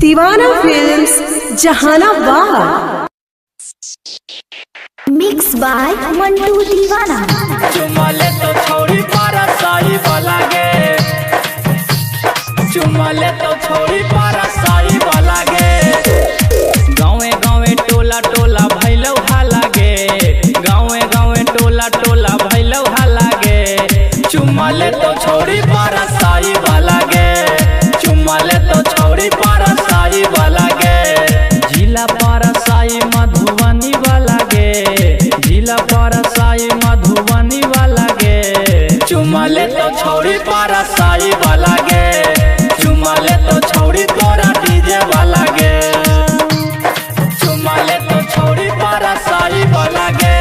दीवाना films Jehanabad. Mix by Mantu Deewana. चुमा ले तो छोड़ी पारा साई वाला गे, चुमा ले तो छोड़ी पारा साई वाला गे। गाँवे गाँवे टोला टोला भैलव हाला गे, गाँवे गाँवे टोला टोला भैलव हाला गे। चुमा ले तो छोड़ी पारा साई वाला गे, चुमा ले तो छोड़ी पारा साई वाला गे। जिला पारा साई मधुबनी वाला गे, जिला पारा साई मधुबनी वाला गे। चुमा ले तो छोड़ी पारा साई वाला गे, चुमा ले तो छोड़ी तोरा डीजे वाला गे। चुमा ले तो छोड़ी पारा साई वाला गे।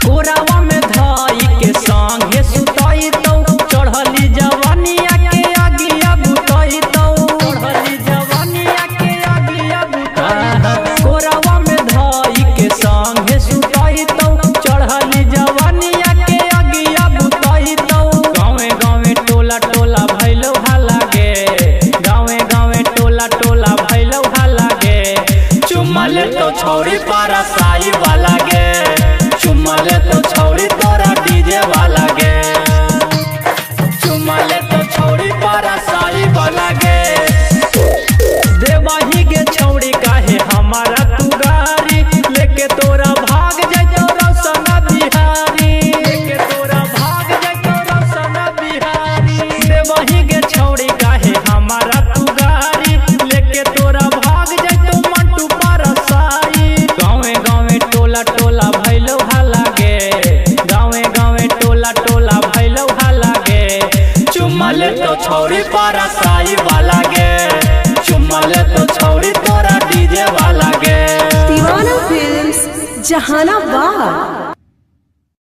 कोरावा में धाई के संगे सुताई तो चढ़ली जवानिया के आगिया बुताई तो, चढ़ली जवानिया के आगिया बुताई। कोरावा में धाई के संगे सुताई तो चढ़ली जवानिया के आगिया बुताई तो। गाँवे गाँवे टोला टोला भैलव हाला गे, गाँवे गाँवे टोला टोला भैलव हाला गे। चुमा ले तो छोड़ी पारा साई वाला गे, चुमा ले तो छोड़ी तोरा डीजे वाला गे। चुमा ले तो छोड़ी पारा साई वाला गे। देवाही के छोड़ी काहे हमारा तू गारी, लेके तोरा भाग जाइतो रौसना बिहारी, लेके तोरा भाग जाइतो रौसना बिहारी। देवाही के छोड़ी काहे हमारा तू गारी, लेके तोरा भाग जाइतो मंटू पारा साई। गाँवे गाँवे टोला टोला भैलव हाला गे, गाँवे गाँवे टोला टोला भैलव हाला गे। चुमा ले तो छोड़ी पारा साई वाला गे, चुमा ले तो छोड़ी तोरा डीजे वाला गे। दीवाना फिल्म्स जहानाबाद।